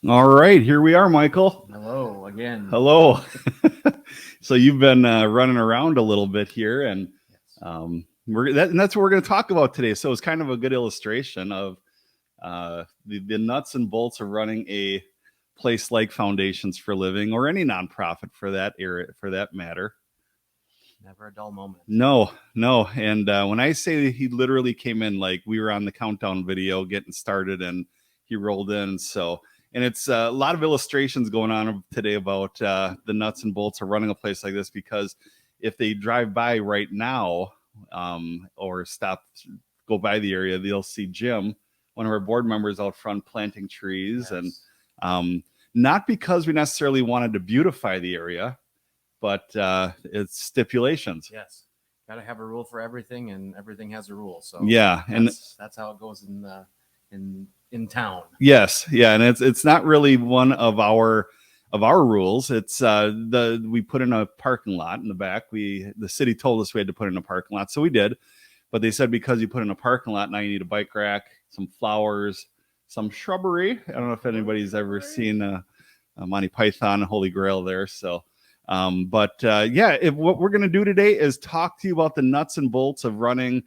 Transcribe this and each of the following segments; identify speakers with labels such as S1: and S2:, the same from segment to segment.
S1: All right, here we are, Michael.
S2: Hello again.
S1: Hello. So you've been running around a little bit here, and
S2: Yes.
S1: that's what we're going to talk about today. So it's kind of a good illustration of the nuts and bolts of running a place like Foundations for Living, or any nonprofit for that matter.
S2: Never a dull moment.
S1: No. And when I say he literally came in, like we were on the countdown video getting started, and he rolled in. And it's a lot of illustrations going on today about the nuts and bolts of running a place like this, because if they drive by right now or go by the area, they'll see Jim, one of our board members, out front planting trees.
S2: Yes.
S1: And not because we necessarily wanted to beautify the area, but it's stipulations.
S2: Yes. Got to have a rule for everything, and everything has a rule. So
S1: Yeah, and
S2: that's how it goes in town.
S1: yes, yeah, and it's not really one of our rules. It's we put in a parking lot in the back. The city told us we had to put in a parking lot, so we did. But they said, because you put in a parking lot, now you need a bike rack, some flowers, some shrubbery. I don't know if anybody's ever seen a Monty Python Holy Grail there. So, what we're going to do today is talk to you about the nuts and bolts of running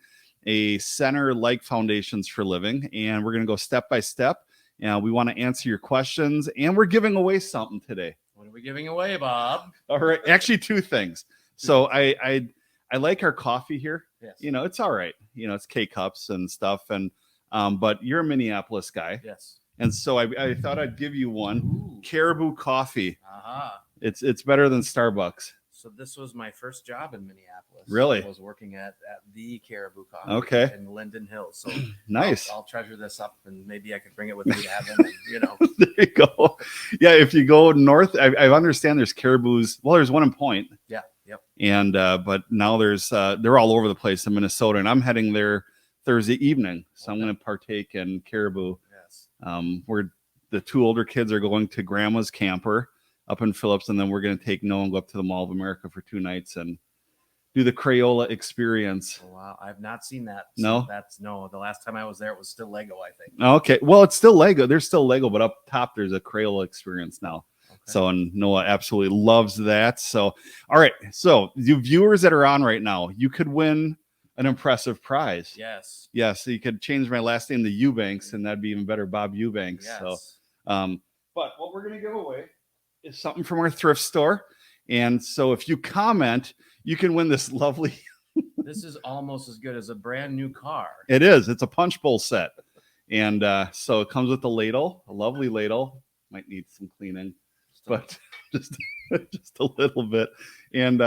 S1: a center like Foundations for Living, and we're going to go step by step. We want to answer your questions, and we're giving away something today.
S2: What are we giving away, Bob?
S1: All right, actually two things. So I like our coffee here.
S2: Yes.
S1: It's all right. It's K-Cups and stuff, and but you're a Minneapolis guy.
S2: Yes.
S1: And so I thought I'd give you one.
S2: Ooh.
S1: Caribou coffee.
S2: Aha.
S1: It's better than Starbucks.
S2: So this was my first job in Minneapolis.
S1: Really?
S2: I was working at the Caribou Coffee.
S1: Okay.
S2: In Linden Hills. So
S1: nice.
S2: I'll treasure this up, and maybe I could bring it with me to heaven. And,
S1: There you go. Yeah, if you go north, I understand there's Caribous. Well, there's one in Point.
S2: Yeah. Yep.
S1: And but now there's they're all over the place in Minnesota, and I'm heading there Thursday evening, so I'm going to partake in Caribou.
S2: Yes.
S1: Where the two older kids are going to Grandma's Camper up in Phillips, and then we're going to take Noah and go up to the Mall of America for 2 nights and do the Crayola experience.
S2: Oh, wow, I've not seen that.
S1: No,
S2: the last time I was there, it was still Lego, I think.
S1: Okay, well, it's still Lego. There's still Lego, but up top there's a Crayola experience now.
S2: Okay.
S1: So, and Noah absolutely loves that. So, all right. So, you viewers that are on right now, you could win an impressive prize.
S2: Yes.
S1: Yes. So you could change my last name to Eubanks, and that'd be even better, Bob Eubanks.
S2: Yes.
S1: So, but what we're going to give away is something from our thrift store. And so if you comment, you can win this lovely.
S2: This is almost as good as a brand new car.
S1: It is. It's a punch bowl set. And so it comes with a ladle, a lovely ladle. Might need some cleaning, but just a little bit. And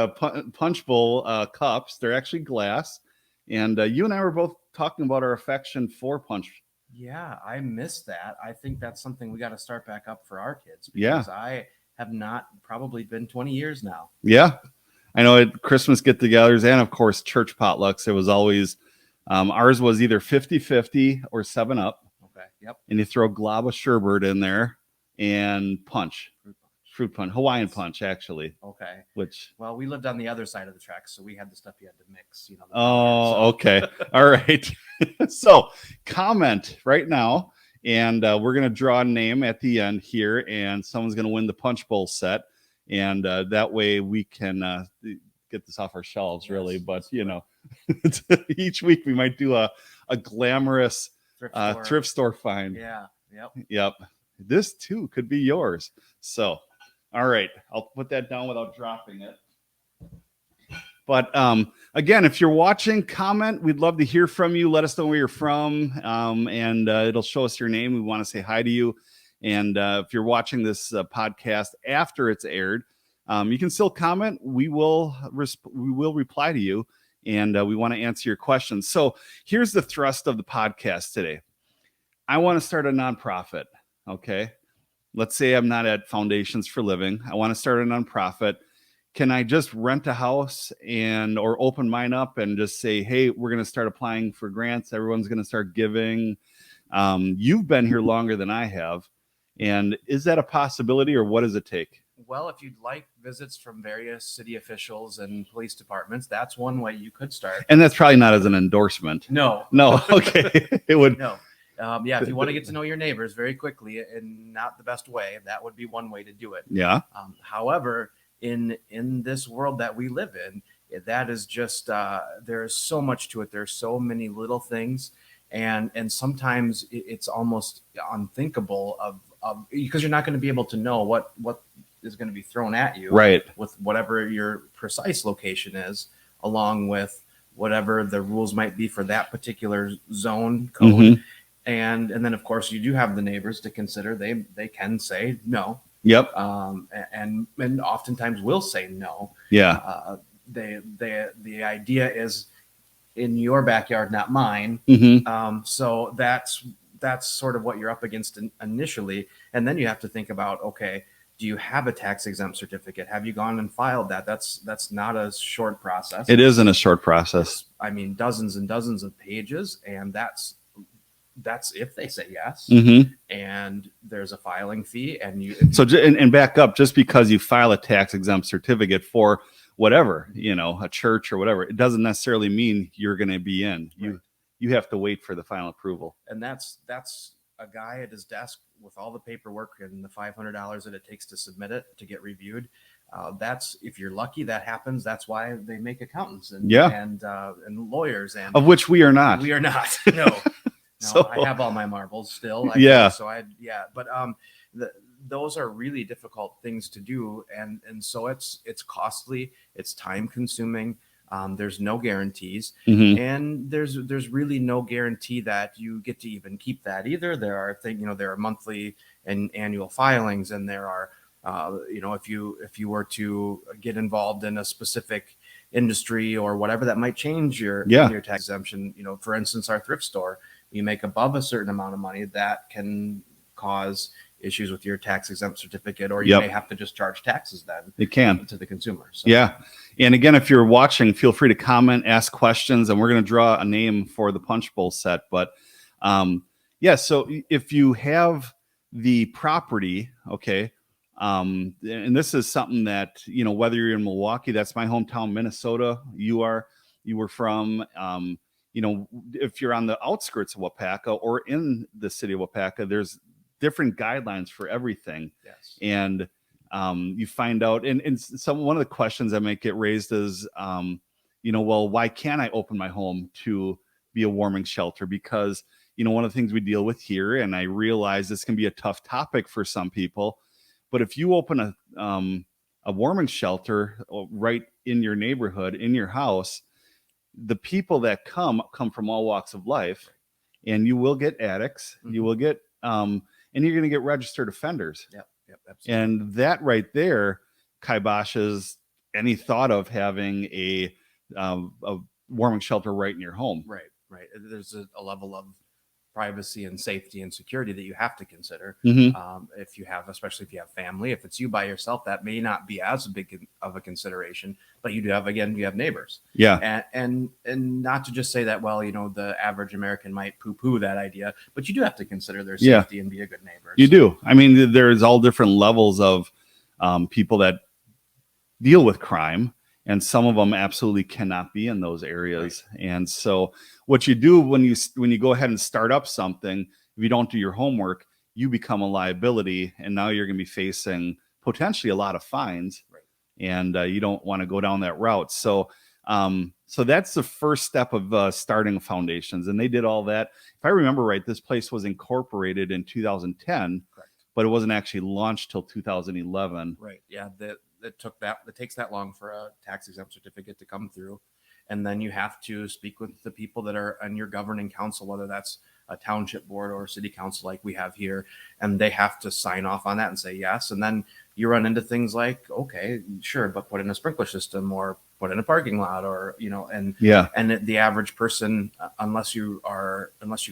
S1: punch bowl cups. They're actually glass. And you and I were both talking about our affection for punch.
S2: Yeah, I missed that. I think that's something we got to start back up for our kids.
S1: Because
S2: I have not probably been 20 years now.
S1: Yeah. I know at Christmas get-togethers and, of course, church potlucks, it was always, ours was either 50-50 or 7-Up.
S2: Okay, yep.
S1: And you throw a glob of sherbet in there and punch. Fruit punch. Hawaiian punch, actually.
S2: Okay.
S1: Well,
S2: we lived on the other side of the tracks, so we had the stuff you had to mix.
S1: Okay. All right. So comment right now, and we're going to draw a name at the end here, and someone's going to win the punch bowl set. And that way we can get this off our shelves, really. But, each week we might do a glamorous thrift store find.
S2: Yeah.
S1: Yep. This, too, could be yours. So, all right. I'll put that down without dropping it. But, again, if you're watching, comment. We'd love to hear from you. Let us know where you're from, and it'll show us your name. We want to say hi to you. And if you're watching this podcast after it's aired, you can still comment. We will reply to you, and we want to answer your questions. So here's the thrust of the podcast today. I want to start a nonprofit. Okay, let's say I'm not at Foundations for Living. I want to start a nonprofit. Can I just rent a house or open mine up and just say, hey, we're going to start applying for grants. Everyone's going to start giving. You've been here longer than I have. And is that a possibility, or what does it take?
S2: Well, if you'd like visits from various city officials and police departments, that's one way you could start.
S1: And that's probably not as an endorsement.
S2: No.
S1: Okay. It would.
S2: No. Yeah, if you want to get to know your neighbors very quickly and not the best way, that would be one way to do it.
S1: Yeah.
S2: However, in this world that we live in, that is just there's so much to it. There's so many little things, and sometimes it's almost unthinkable of because you're not going to be able to know what is going to be thrown at you,
S1: Right.
S2: with whatever your precise location is, along with whatever the rules might be for that particular zone code.
S1: Mhm.
S2: And then of course you do have the neighbors to consider. They can say no,
S1: Yep.
S2: and oftentimes will say no.
S1: Yeah.
S2: The idea is in your backyard, not mine. So that's sort of what you're up against initially, and then you have to think about, okay, do you have a tax exempt certificate? Have you gone and filed that? That's not a short process.
S1: It isn't a short process.
S2: I mean, dozens and dozens of pages, and that's if they say yes. And there's a filing fee, and
S1: so and back up, just because you file a tax exempt certificate for whatever, a church or whatever, it doesn't necessarily mean you're going to be in.
S2: Right.
S1: You have to wait for the final approval.
S2: And that's a guy at his desk with all the paperwork and the $500 that it takes to submit it to get reviewed. That's, if you're lucky, that happens. That's why they make accountants and lawyers, and
S1: of which we are not.
S2: We are not. No.
S1: So,
S2: I have all my marbles still. But those are really difficult things to do, and so it's costly, it's time consuming. There's no guarantees, and there's really no guarantee that you get to even keep that either. There are there are monthly and annual filings, and there are if you were to get involved in a specific industry or whatever, that might change your tax exemption. For instance, our thrift store, you make above a certain amount of money, that can cause issues with your tax exempt certificate, or you may have to just charge taxes then.
S1: It can
S2: to the consumer. So.
S1: Yeah. And again, if you're watching, feel free to comment, ask questions, and we're going to draw a name for the punch bowl set. But so if you have the property, okay, and this is something that, whether you're in Milwaukee, that's my hometown, Minnesota, you were from, if you're on the outskirts of Waupaca or in the city of Waupaca, there's different guidelines for everything.
S2: Yes.
S1: And you find out, and one of the questions that might get raised is, well, why can't I open my home to be a warming shelter? Because, one of the things we deal with here, and I realize this can be a tough topic for some people, but if you open a warming shelter right in your neighborhood, in your house, the people that come from all walks of life, and you will get addicts, you will get, and you're going to get registered offenders.
S2: Yep, absolutely.
S1: And that right there kiboshes any thought of having a warming shelter right in your home.
S2: Right. There's a level of privacy and safety and security that you have to consider. Especially if you have family. If it's you by yourself, that may not be as big of a consideration, but you have neighbors.
S1: Yeah.
S2: And not to just say that, well, the average American might poo-poo that idea, but you do have to consider their safety and be a good neighbor.
S1: You do. I mean, there's all different levels of people that deal with crime, and some of them absolutely cannot be in those areas. Right. And so what you do when you go ahead and start up something, if you don't do your homework, you become a liability, and now you're going to be facing potentially a lot of fines.
S2: Right.
S1: And you don't want to go down that route. So that's the first step of starting foundations, and they did all that. If I remember right, this place was incorporated in 2010. Correct. But it wasn't actually launched till 2011.
S2: Right. Yeah. It takes that long for a tax exempt certificate to come through. And then you have to speak with the people that are on your governing council, whether that's a township board or city council like we have here, and they have to sign off on that and say yes. And then you run into things like, okay, sure, but put in a sprinkler system or put in a parking lot, or and the average person, unless you've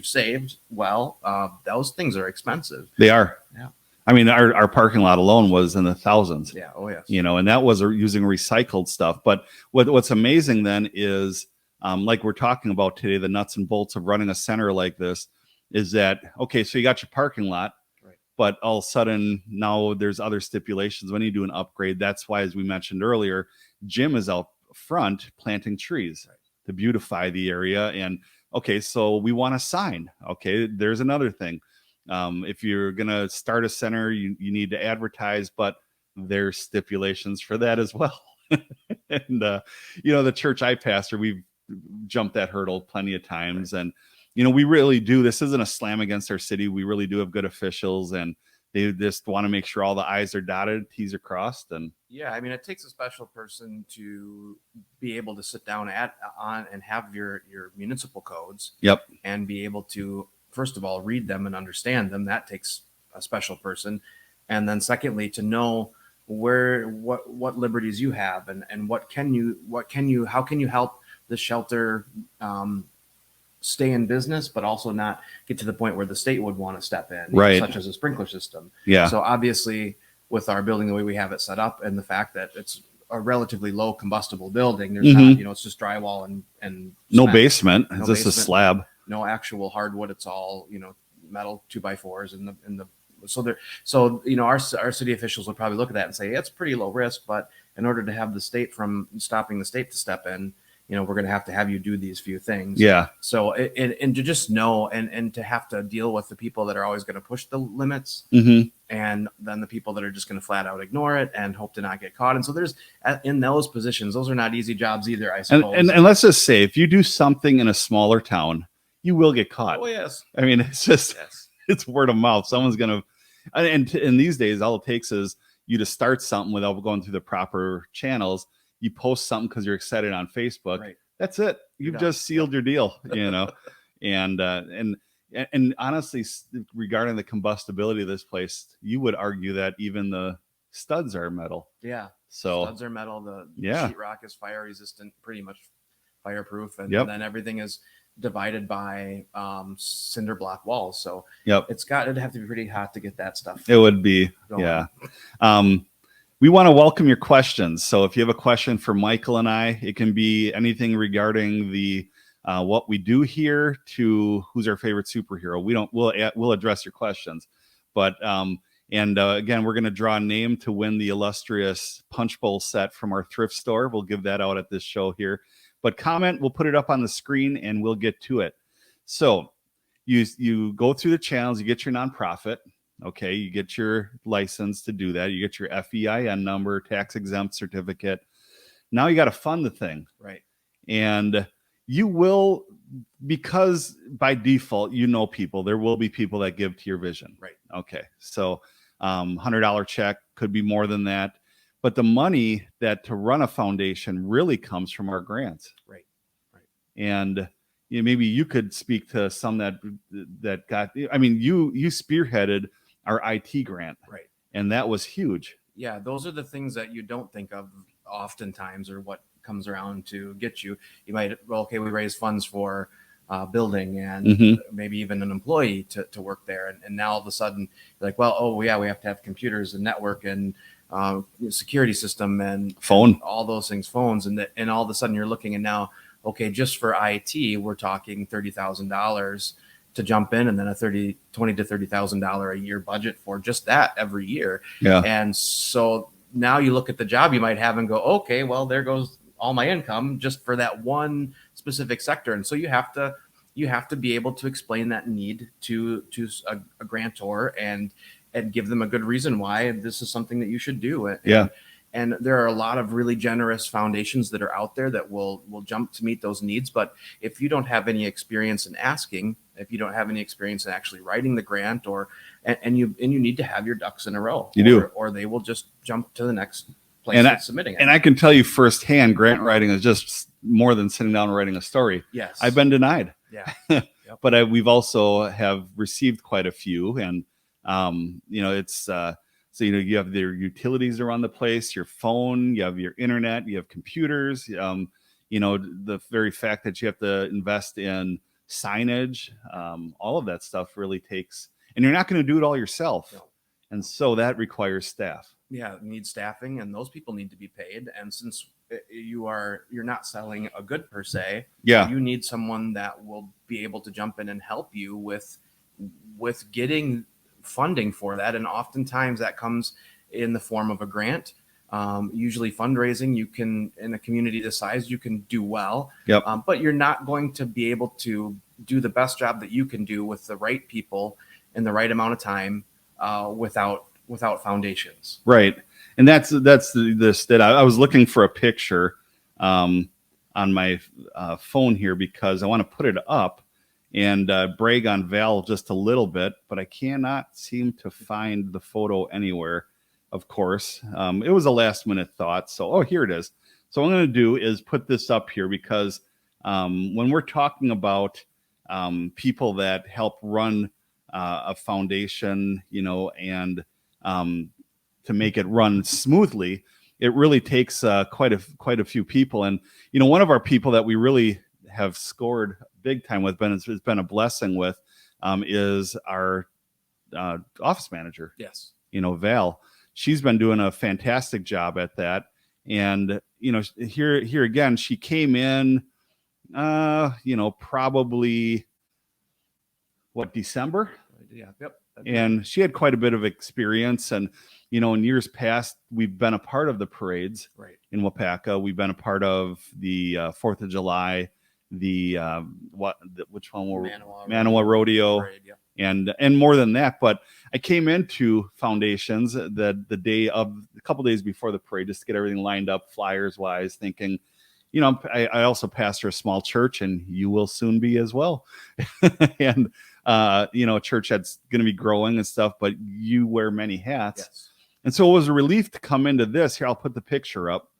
S2: saved well, those things are expensive.
S1: They are.
S2: Yeah.
S1: I mean, our parking lot alone was in the thousands.
S2: Yeah. Oh, yes.
S1: And that was using recycled stuff. But what's amazing then is, like we're talking about today, the nuts and bolts of running a center like this is that, okay, so you got your parking lot, right, but all of a sudden now there's other stipulations when you do an upgrade. That's why, as we mentioned earlier, Jim is out front planting trees, right, to beautify the area. And Okay, so we want a sign. Okay, there's another thing. If you're gonna start a center, you need to advertise, but there's stipulations for that as well. And the church I pastor, we've jumped that hurdle plenty of times, and we really do. This isn't a slam against our city. We really do have good officials, and they just want to make sure all the I's are dotted, T's are crossed, and
S2: yeah, I mean, it takes a special person to be able to sit down on and have your municipal codes.
S1: Yep.
S2: And be able to, first of all, read them and understand them. That takes a special person. And then secondly, to know what liberties you have, and how can you help the shelter stay in business, but also not get to the point where the state would want to step in,
S1: right?
S2: Such as a sprinkler system.
S1: Yeah.
S2: So obviously, with our building the way we have it set up, and the fact that it's a relatively low combustible building, there's not, it's just drywall and
S1: no
S2: cement.
S1: basement. It's just a slab.
S2: No actual hardwood. It's all metal 2x4s in the. So our city officials would probably look at that and say, yeah, it's pretty low risk, but in order to have the state from stopping the state to step in, we're going to have you do these few things.
S1: Yeah.
S2: So and to just know and to have to deal with the people that are always going to push the limits, and then the people that are just going to flat out ignore it and hope to not get caught. And so there's in those positions, those are not easy jobs either, I suppose.
S1: And let's just say, if you do something in a smaller town, you will get caught.
S2: Oh yes.
S1: I mean, it's just it's word of mouth. Someone's gonna, and these days, all it takes is you to start something without going through the proper channels. You post something because you're excited on Facebook.
S2: Right.
S1: That's it. You've just sealed your deal. And honestly, regarding the combustibility of this place, you would argue that even the studs are metal.
S2: Yeah.
S1: So
S2: studs are metal. The sheetrock is fire resistant, pretty much fireproof, and then everything is divided by cinder block walls. So it'd have to be pretty hot to get that stuff.
S1: It would be going. Yeah. We want to welcome your questions. So if you have a question for Michael and I, it can be anything regarding the what we do here to who's our favorite superhero. We'll address your questions, but again, we're going to draw a name to win the illustrious Punch Bowl set from our thrift store. We'll give that out at this show here. But comment, we'll put it up on the screen and we'll get to it. So you go through the channels, you get your nonprofit. Okay, you get your license to do that. You get your FEIN number, tax exempt certificate. Now you got to fund the thing.
S2: Right.
S1: And you will, because by default, people, there will be people that give to your vision.
S2: Right.
S1: Okay. So $100 check, could be more than that. But the money to run a foundation really comes from our grants.
S2: Right. Right.
S1: And maybe you could speak to some that got, I mean, you spearheaded our IT grant.
S2: Right.
S1: And that was huge.
S2: Yeah. Those are the things that you don't think of oftentimes, or what comes around to get you. You might, we raise funds for building and maybe even an employee to work there. And now all of a sudden you're like, we have to have computers and network and security system and
S1: phone,
S2: and all those things, phones. And all of a sudden you're looking, and now, just for IT, we're talking $30,000 to jump in, and then a $20,000 to $30,000 a year budget for just that every year.
S1: Yeah.
S2: And so now you look at the job you might have and go, okay, well, there goes all my income just for that one specific sector. And so you have to be able to explain that need to a grantor and give them a good reason why this is something that you should do. And there are a lot of really generous foundations that are out there that will jump to meet those needs. But if you don't have any experience in asking, if you don't have any experience in actually writing the grant, and you need to have your ducks in a row, or they will just jump to the next place that's submitting it.
S1: And I can tell you firsthand, grant writing is just more than sitting down and writing a story.
S2: Yes.
S1: I've been denied.
S2: Yeah.
S1: But we've also have received quite a few, and it's so you have their utilities around the place, your phone, you have your internet, you have computers, the very fact that you have to invest in signage, all of that stuff really takes, and you're not going to do it all yourself.
S2: No.
S1: And so that requires staff.
S2: Yeah, it needs staffing, and those people need to be paid. And since you're not selling a good per se, you need someone that will be able to jump in and help you with getting funding for that. And oftentimes that comes in the form of a grant. Usually fundraising, you can, in a community this size, you can do well.
S1: Yep.
S2: But you're not going to be able to do the best job that you can do with the right people in the right amount of time without foundations.
S1: Right. And that's this that I was looking for a picture on my phone here because I want to put it up and brag on Val just a little bit, but I cannot seem to find the photo anywhere. Of course, it was a last minute thought. So, oh, here it is. So what I'm going to do is put this up here because when we're talking about people that help run a foundation, you know, and to make it run smoothly, it really takes quite a few people. And you know, one of our people that we really have scored big time with, has been a blessing with, is our office manager.
S2: Yes.
S1: You know, Val. She's been doing a fantastic job at that. And you know, here again, she came in, you know, probably December.
S2: Yeah. Yep.
S1: And she had quite a bit of experience. And, you know, in years past, we've been a part of the parades in Waupaca. We've been a part of the 4th of July, which one were Manawa Rodeo,
S2: Parade, yeah.
S1: and more than that. But I came into foundations a couple days before the parade just to get everything lined up, flyers wise, thinking, you know, I also pastor a small church, and you will soon be as well. And you know, a church that's going to be growing and stuff, but you wear many hats.
S2: Yes.
S1: And so it was a relief to come into this. Here, I'll put the picture up.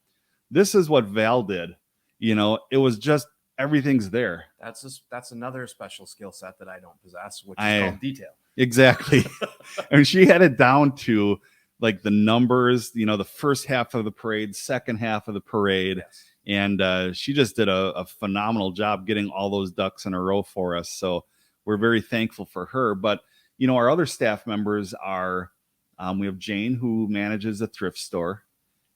S1: This is what Val did. You know, it was just everything's there.
S2: That's another special skill set that I don't possess, which is called detail.
S1: Exactly. I mean, she had it down to like the numbers, you know, the first half of the parade, second half of the parade.
S2: Yes.
S1: And she just did a phenomenal job getting all those ducks in a row for us. So we're very thankful for her. But, you know, our other staff members are, we have Jane, who manages a thrift store.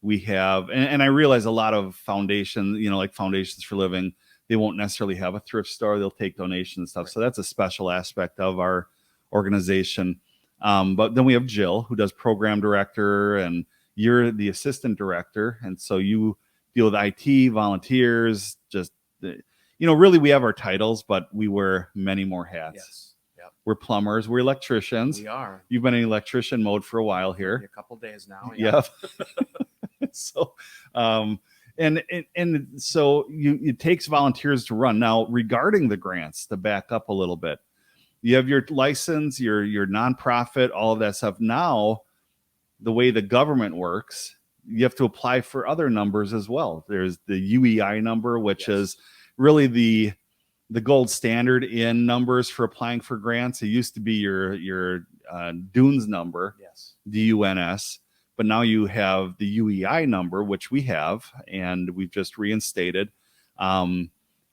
S1: We have, and I realize a lot of foundations, you know, like Foundations for Living, they won't necessarily have a thrift store. They'll take donations and stuff. Right. So that's a special aspect of our organization. But then we have Jill, who does program director, and you're the assistant director. And so you deal with IT, volunteers, just, you know, really we have our titles, but we wear many more hats.
S2: Yes. Yep.
S1: We're plumbers. We're electricians.
S2: We are.
S1: You've been in electrician mode for a while here.
S2: A couple days now.
S1: Yeah. So, and so it takes volunteers to run. Now, regarding the grants, to back up a little bit, you have your license, your nonprofit, all of that stuff. Now, the way the government works, you have to apply for other numbers as well. There's the UEI number, which is really the gold standard in numbers for applying for grants. It used to be your DUNS number, DUNS, but now you have the UEI number, which we have, and we've just reinstated.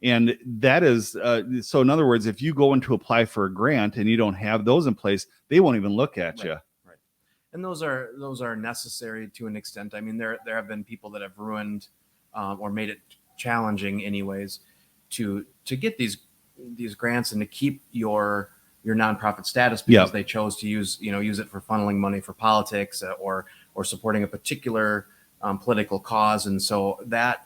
S1: And that is, so in other words, if you go in to apply for a grant and you don't have those in place, they won't even look at you.
S2: And those are necessary to an extent. I mean, there have been people that have ruined or made it challenging, anyways, to get these grants and to keep your nonprofit status because they chose to use it for funneling money for politics or supporting a particular political cause. And so that,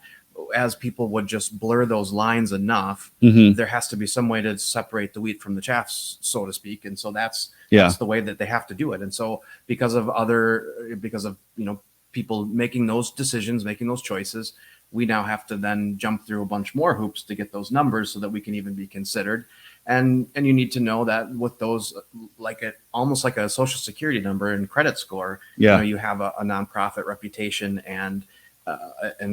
S2: as people would just blur those lines enough, there has to be some way to separate the wheat from the chaff, so to speak. And so that's the way that they have to do it. And so because of people making those decisions, making those choices, we now have to then jump through a bunch more hoops to get those numbers so that we can even be considered. And you need to know that with those, almost like a social security number and credit score, you have a nonprofit reputation and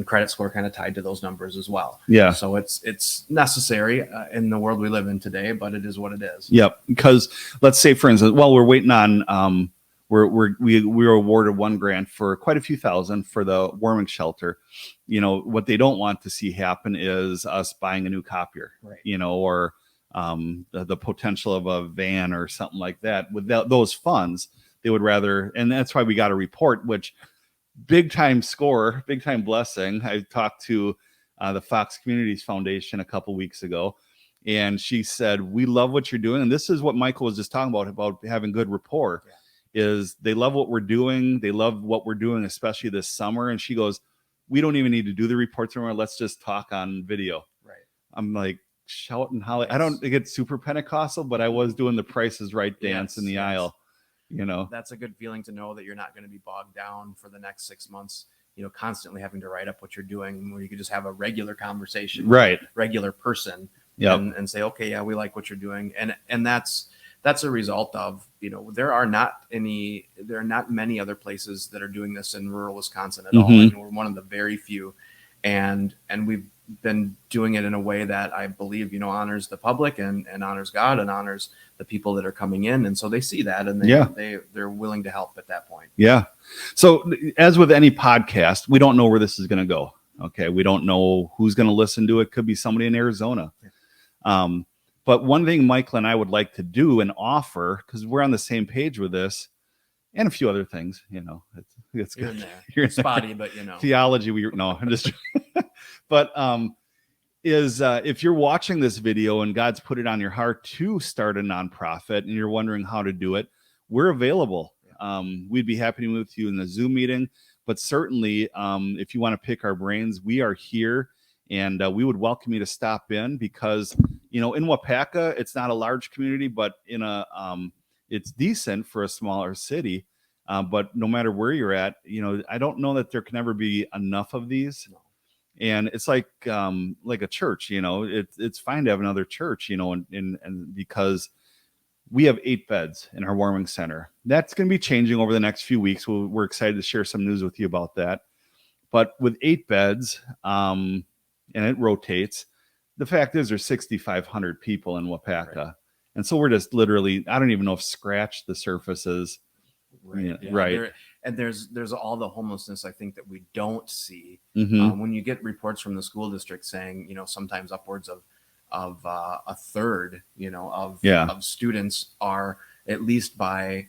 S2: credit score kind of tied to those numbers as well. Yeah. So it's necessary in the world we live in today, but it is what it is.
S1: Yep. Because let's say, for instance, we're waiting on, we were awarded one grant for quite a few thousand for the warming shelter. You know, what they don't want to see happen is us buying a new copier, you know, or the potential of a van or something like that. Without those funds, they would rather, and that's why we got a report, which big time score, big time blessing. I talked to the Fox Communities Foundation a couple weeks ago, and she said, we love what you're doing. And this is what Michael was just talking about having good rapport. is they love what we're doing. They love what we're doing, especially this summer. And she goes, we don't even need to do the reports anymore. Let's just talk on video.
S2: Right.
S1: I'm like, shout and holler.
S2: Yes.
S1: I don't get super Pentecostal, but I was doing the Price is Right dance in the aisle.
S2: That's a good feeling to know that you're not going to be bogged down for the next 6 months, constantly having to write up what you're doing, where you could just have a regular conversation,
S1: right?
S2: Regular person, and say, okay, yeah, we like what you're doing. And that's a result of, there are not many other places that are doing this in rural Wisconsin at all. I mean, we're one of the very few, and we've been doing it in a way that I believe, honors the public and honors God and honors the people that are coming in. And so they see that, and they're willing to help at that point. Yeah.
S1: So as with any podcast, we don't know where this is going to go. Okay. We don't know who's going to listen to it. Could be somebody in Arizona. But one thing Michael and I would like to do and offer, because we're on the same page with this, and a few other things, it's
S2: You're
S1: good.
S2: in there.
S1: You're
S2: spotty, but
S1: theology. I'm just, but if you're watching this video and God's put it on your heart to start a nonprofit and you're wondering how to do it, we're available. We'd be happy to meet with you in the Zoom meeting, but certainly if you want to pick our brains, we are here, and we would welcome you to stop in, because in Wapaka, it's not a large community, but it's decent for a smaller city. But no matter where you're at, I don't know that there can ever be enough of these.
S2: No.
S1: And it's like a church, it's fine to have another church, and because we have 8 beds in our warming center. That's going to be changing over the next few weeks. We're excited to share some news with you about that. But with 8 beds, and it rotates, the fact is there's 6,500 people in Wapaka. Right. And so we're just literally, I don't even know if scratched the surfaces.
S2: Right.
S1: Yeah, right.
S2: And there's all the homelessness, I think, that we don't see. When you get reports from the school district saying, sometimes upwards of a third, of students are, at least by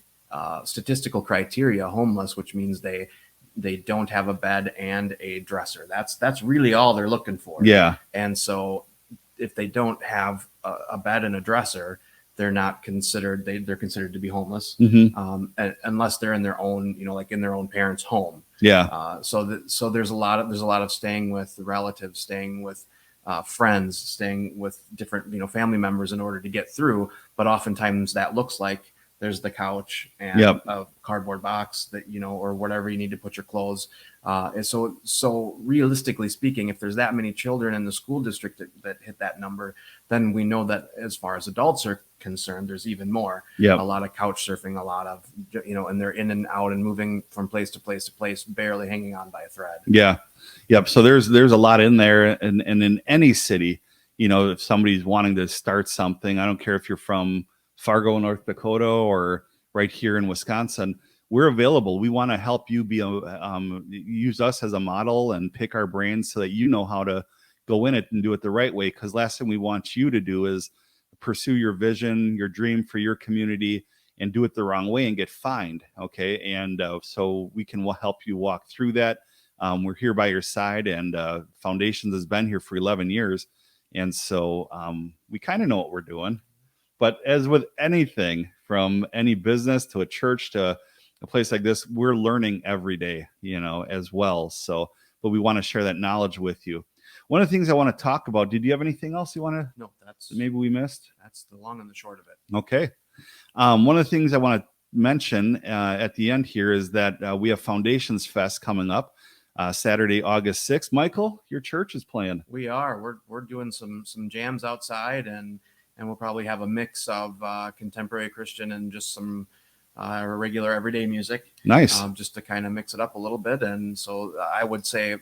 S2: statistical criteria, homeless, which means they don't have a bed and a dresser. That's really all they're looking for.
S1: Yeah.
S2: And so if they don't have a bed and a dresser, they're not considered, they're considered to be homeless, unless they're in their own, like in their own parents' home.
S1: Yeah.
S2: So there's a lot of staying with relatives, staying with friends, staying with different, family members in order to get through. But oftentimes that looks like there's the couch and a cardboard box that, or whatever you need to put your clothes. And so realistically speaking, if there's that many children in the school district that hit that number, then we know that as far as adults are concerned, there's even more. A lot of couch surfing, a lot of, and they're in and out and moving from place to place to place, barely hanging on by a thread.
S1: Yeah. Yep. So there's a lot in there, and in any city, if somebody's wanting to start something, I don't care if you're from Fargo, North Dakota, or right here in Wisconsin, we're available. We want to help you use us as a model and pick our brains so that you know how to go in it and do it the right way. Because last thing we want you to do is pursue your vision, your dream for your community, and do it the wrong way and get fined. Okay. And so we can help you walk through that. We're here by your side, and Foundations has been here for 11 years. And so we kind of know what we're doing. But as with anything, from any business to a church to a place like this, we're learning every day, as well. So, but we want to share that knowledge with you. One of the things I want to talk about, did you have anything else you want to?
S2: No, that's
S1: maybe we missed.
S2: That's the long and the short of it.
S1: Okay. One of the things I want to mention at the end here is that we have Foundations Fest coming up Saturday, August 6th. Michael, your church is playing.
S2: We are. We're doing some jams outside, and we'll probably have a mix of contemporary Christian and just some regular everyday music.
S1: Nice.
S2: Just to kind of mix it up a little bit. And so I would say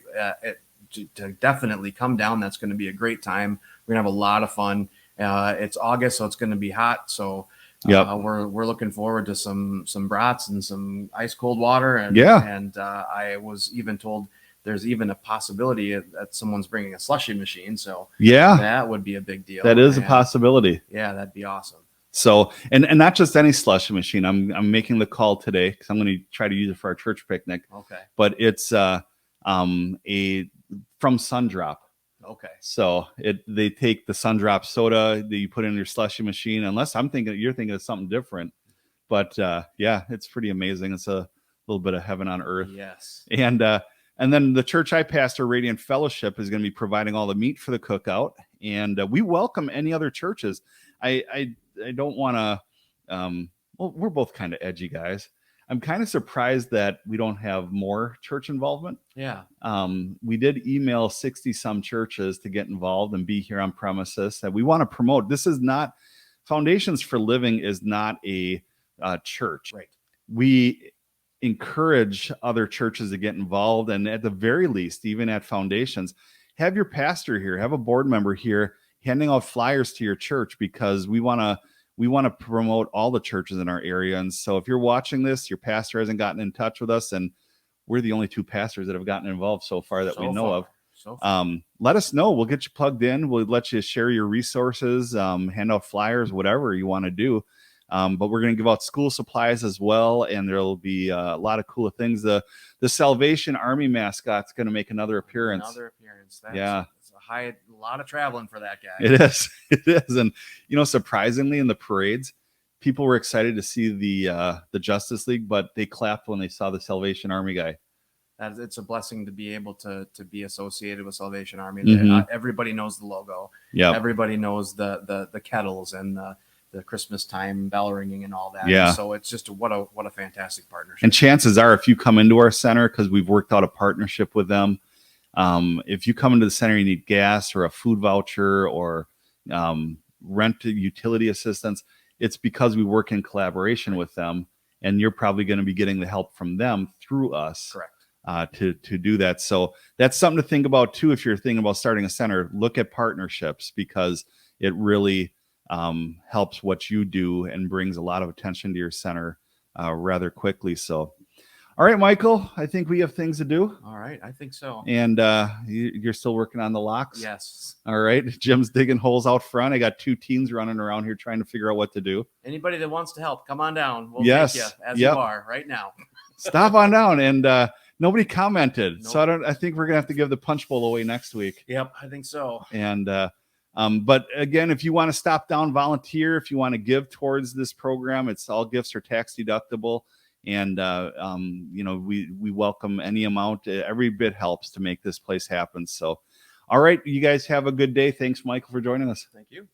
S2: to definitely come down. That's going to be a great time. We're going to have a lot of fun. It's August, so it's going to be hot. So we're looking forward to some brats and some ice cold water. And I was even told there's even a possibility that someone's bringing a slushy machine. So that would be a big deal.
S1: That is a possibility.
S2: Yeah, that'd be awesome.
S1: So, and not just any slushy machine. I'm making the call today because I'm going to try to use it for our church picnic.
S2: Okay.
S1: But it's from Sundrop.
S2: Okay.
S1: So they take the Sundrop soda that you put in your slushy machine, unless you're thinking of something different. But yeah, it's pretty amazing. It's a little bit of heaven on earth.
S2: Yes.
S1: And then the church I pastor, Radiant Fellowship, is going to be providing all the meat for the cookout, and we welcome any other churches. I don't want to. Well, we're both kind of edgy guys. I'm kind of surprised that we don't have more church involvement.
S2: Yeah.
S1: We did email 60 some churches to get involved and be here on premises. That we want to promote. This is not Foundations for Living is not a church.
S2: Right.
S1: We encourage other churches to get involved, and at the very least, even at Foundations, have your pastor here, have a board member here handing out flyers to your church, because we want to promote all the churches in our area. And so if you're watching this, your pastor hasn't gotten in touch with us, and we're the only 2 pastors that have gotten involved so far that we know of. Let us know. We'll get you plugged in. We'll let you share your resources, hand out flyers, whatever you want to do. But we're going to give out school supplies as well, and there'll be a lot of cool things. The Salvation Army mascot's going to make another appearance.
S2: That's a lot of traveling for that guy.
S1: It is. It is. And surprisingly, in the parades, people were excited to see the Justice League, but they clapped when they saw the Salvation Army guy.
S2: It's a blessing to be able to be associated with Salvation Army.
S1: Mhm.
S2: Everybody knows the logo.
S1: Yeah.
S2: Everybody knows the kettles and the Christmas time bell ringing and all that.
S1: Yeah.
S2: And so it's just what a fantastic partnership.
S1: And chances are, if you come into our center, because we've worked out a partnership with them, if you come into the center, you need gas or a food voucher or rent utility assistance, it's because we work in collaboration with them, and you're probably going to be getting the help from them through us.
S2: Correct.
S1: To do that. So that's something to think about too. If you're thinking about starting a center, look at partnerships, because it really helps what you do and brings a lot of attention to your center rather quickly. So, all right, Michael, I think we have things to do.
S2: All right, I think so.
S1: And you're still working on the locks?
S2: Yes.
S1: All right. Jim's digging holes out front. I got 2 teens running around here trying to figure out what to do.
S2: Anybody that wants to help, come on down. We'll
S1: Yes.
S2: take you as
S1: Yep.
S2: you are right now.
S1: Stop on down. And nobody commented.
S2: Nope.
S1: So I think we're going to have to give the punch bowl away next week.
S2: Yep, I think so.
S1: And but again, if you want to stop down, volunteer, if you want to give towards this program, it's all gifts are tax deductible. And we welcome any amount. Every bit helps to make this place happen. So all right, you guys have a good day. Thanks, Michael, for joining us.
S2: Thank you.